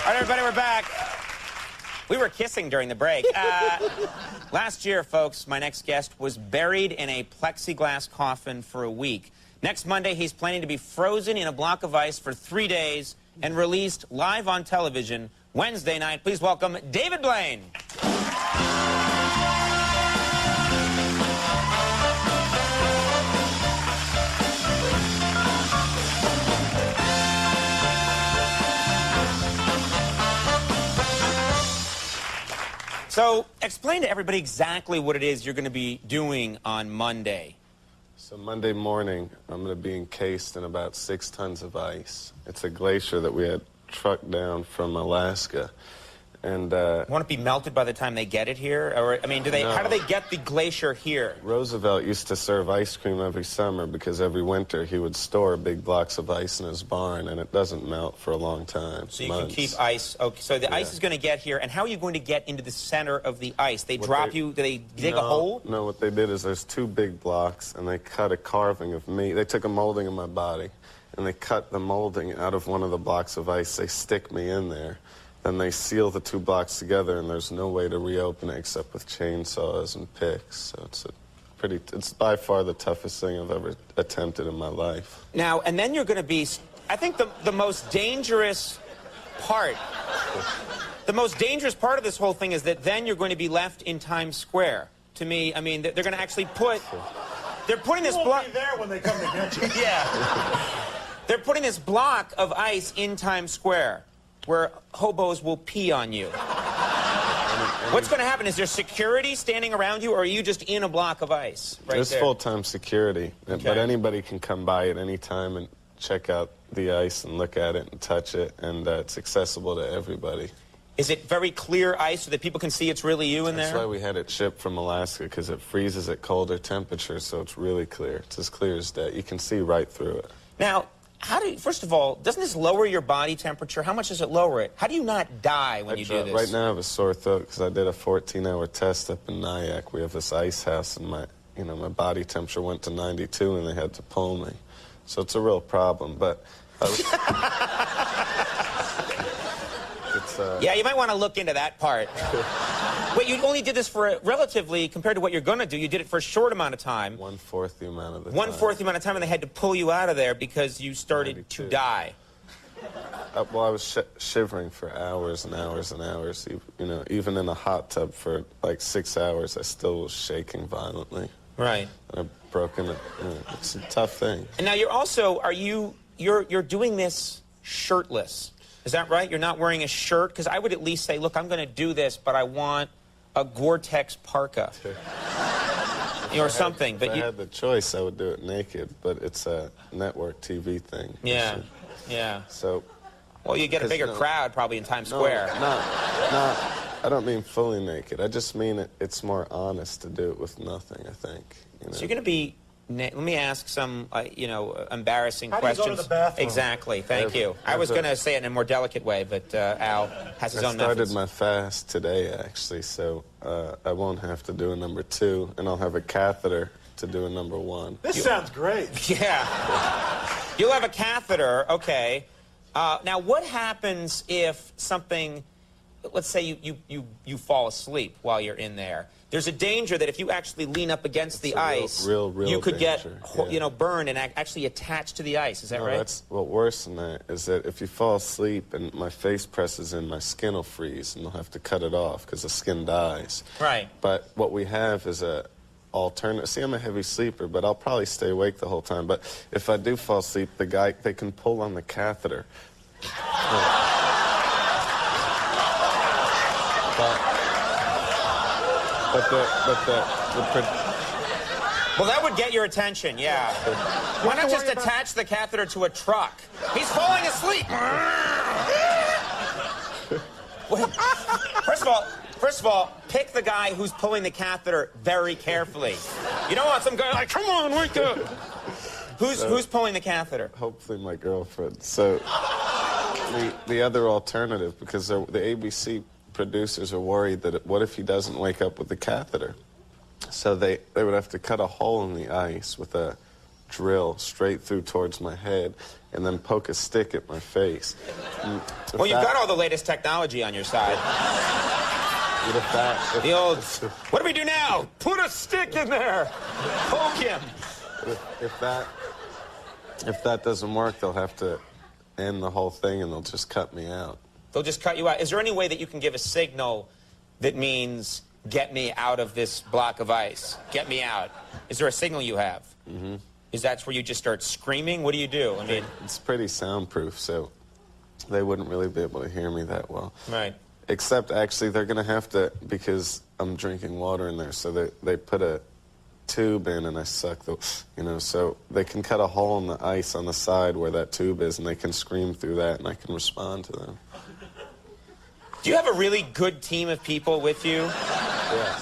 All right, everybody, we're back. We were kissing during the break. Last year, folks, my next guest was buried in a plexiglass coffin for a week. Next Monday, he's planning to be frozen in a block of ice for 3 days and released live on television Wednesday night. Please welcome David Blaine. So, explain to everybody exactly what it is you're going to be doing on Monday. So Monday morning, I'm going to be encased in about 6 tons of ice. It's a glacier that we had trucked down from Alaska. And won't it be melted by the time they get it here? Or, I mean, No. how do they get the glacier here? Roosevelt used to serve ice cream every summer because every winter he would store big blocks of ice in his barn, and it doesn't melt for a long time. So you months. can keep ice. Okay, so the ice is going to get here, and how are you going to get into the center of the ice? They drop you? Do they dig a hole? No, what they did is there's 2 big blocks, and they cut a carving of me. They took a molding of my body, and they cut the molding out of one of the blocks of ice. They stick me in there. Then they seal the 2 blocks together, and there's no way to reopen it except with chainsaws and picks. So it's by far the toughest thing I've ever attempted in my life. Now, and then you're going to be, I think the most dangerous part, the most dangerous part of this whole thing is that then you're going to be left in Times Square. To me, I mean, they're going to actually they're putting this block. Be there when they come to get you. Yeah. They're putting this block of ice in Times Square, where hobos will pee on you. What's going to happen? Is there security standing around you, or are you just in a block of ice right There's there? full-time security, Okay. but anybody can come by at any time and check out the ice and look at it and touch it, and it's accessible to everybody. Is it very clear ice so that people can see it's really you in there? That's why we had it shipped from Alaska, because it freezes at colder temperatures, so it's really clear. It's as clear as day. You can see right through it. Now, first of all, doesn't this lower your body temperature? How much does it lower it? How do you not die when you do this? Right now I have a sore throat because I did a 14-hour test up in Nyack. We have this ice house, and my body temperature went to 92, and they had to pull me. So it's a real problem, but... Yeah, you might want to look into that part. Wait, you only did this for relatively, compared to what you're going to do, you did it for a short amount of time. 1/4 the amount of the time. 1/4 the amount of time, and they had to pull you out of there because you started 92. to die. Well, I was shivering for hours and hours and hours. Even in a hot tub for like 6 hours, I still was shaking violently. Right. And I've broken it. It's a tough thing. And now you're also, you're doing this shirtless. Is that right? You're not wearing a shirt? Because I would at least say, look, I'm going to do this, but I want a Gore-Tex parka. Or something. If I had the choice, I would do it naked, but it's a network TV thing. Yeah, yeah. So... Well, you get a bigger crowd probably in Times Square. No, I don't mean fully naked. I just mean it's more honest to do it with nothing, I think. So you're going to be... Let me ask some, embarrassing questions. How do you go to the bathroom? Exactly, thank you. I was going to say it in a more delicate way, but Al has his own methods. I started my fast today, actually, so I won't have to do a number 2, and I'll have a catheter to do a number 1. This sounds great. Yeah. You'll have a catheter, okay. Now, what happens if something... Let's say you fall asleep while you're in there. There's a danger that if you actually lean up against the ice, real you could danger. get, burned and actually attached to the ice. Is that right? Worse than that is that if you fall asleep and my face presses in, my skin will freeze, and they'll have to cut it off because the skin dies. Right. But what we have is a alternative. See, I'm a heavy sleeper, but I'll probably stay awake the whole time. But if I do fall asleep, they can pull on the catheter. Well, that would get your attention, yeah. Why not just attach the catheter to a truck? He's falling asleep. First of all, pick the guy who's pulling the catheter very carefully. You don't want some guy like, come on, wake up. Who's pulling the catheter? Hopefully my girlfriend. So the other alternative, because the ABC producers are worried that what if he doesn't wake up with the catheter? So they would have to cut a hole in the ice with a drill straight through towards my head and then poke a stick at my face. Well, you've got all the latest technology on your side. The old, what do we do now? Put a stick in there. Poke him. If that doesn't work, they'll have to end the whole thing and they'll just cut me out. They'll just cut you out. Is there any way that you can give a signal that means, get me out of this block of ice? Get me out. Is there a signal you have? Mm-hmm. Is that where you just start screaming? What do you do? I mean, it's pretty soundproof, so they wouldn't really be able to hear me that well. Right. Except, actually, they're going to have to, because I'm drinking water in there, so they put a tube in and I suck the, so they can cut a hole in the ice on the side where that tube is and they can scream through that and I can respond to them. Do you have a really good team of people with you? Yeah.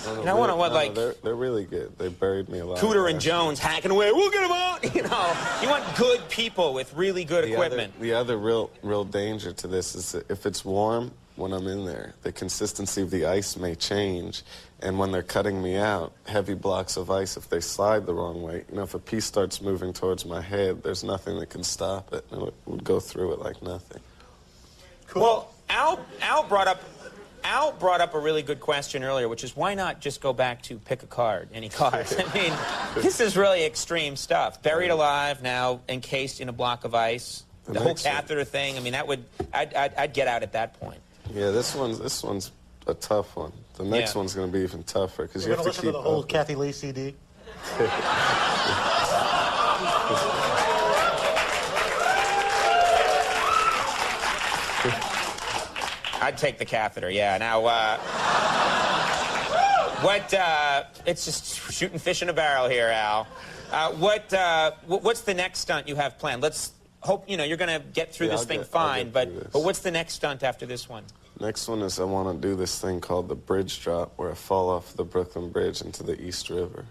They're really good. They buried me alive. Cooter and Jones hacking away. We'll get them out. You want good people with really good equipment. The other real danger to this is that if it's warm when I'm in there, the consistency of the ice may change. And when they're cutting me out, heavy blocks of ice, if they slide the wrong way, if a piece starts moving towards my head, there's nothing that can stop it. And it would go through it like nothing. Cool. Well, Al brought up a really good question earlier, which is why not just go back to pick a card, any cards? I mean, this is really extreme stuff. Buried alive, now encased in a block of ice. The whole catheter thing. I mean, I'd get out at that point. Yeah, this one's a tough one. The next one's going to be even tougher because you have to keep. You're going to listen to the whole Kathy Lee CD. I'd take the catheter, yeah. Now, it's just shooting fish in a barrel here, Al. What's the next stunt you have planned? Let's hope, you're going to get through this thing fine, but what's the next stunt after this one? Next one is I want to do this thing called the bridge drop, where I fall off the Brooklyn Bridge into the East River.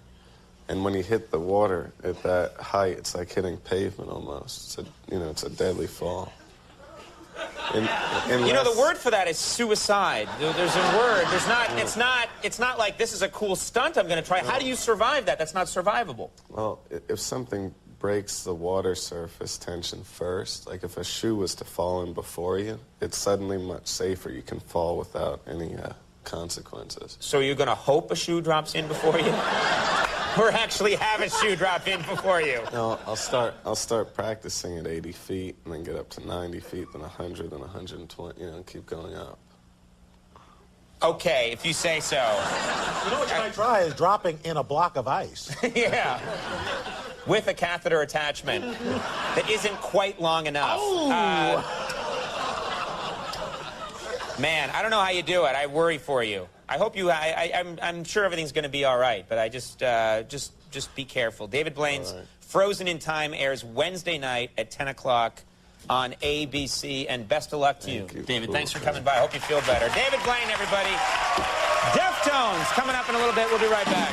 And when you hit the water at that height, it's like hitting pavement almost. It's a deadly fall. The word for that is suicide. There's a word. It's not like this is a cool stunt I'm going to try. How do you survive that? That's not survivable. Well, if something breaks the water surface tension first, like if a shoe was to fall in before you, it's suddenly much safer. You can fall without any consequences. So you're going to hope a shoe drops in before you? Or actually have a shoe drop in before you? No, I'll start practicing at 80 feet and then get up to 90 feet, then 100, then 120, and keep going up. Okay, if you say so. You know what you might try is dropping in a block of ice. Yeah. With a catheter attachment that isn't quite long enough. Oh. Man, I don't know how you do it. I worry for you. I hope you. I'm sure everything's going to be all right, but I just be careful. David Blaine's Frozen in Time airs Wednesday night at 10 o'clock on ABC, and best of luck to you, David. Thanks for coming by. I hope you feel better. David Blaine, everybody. Deftones coming up in a little bit. We'll be right back.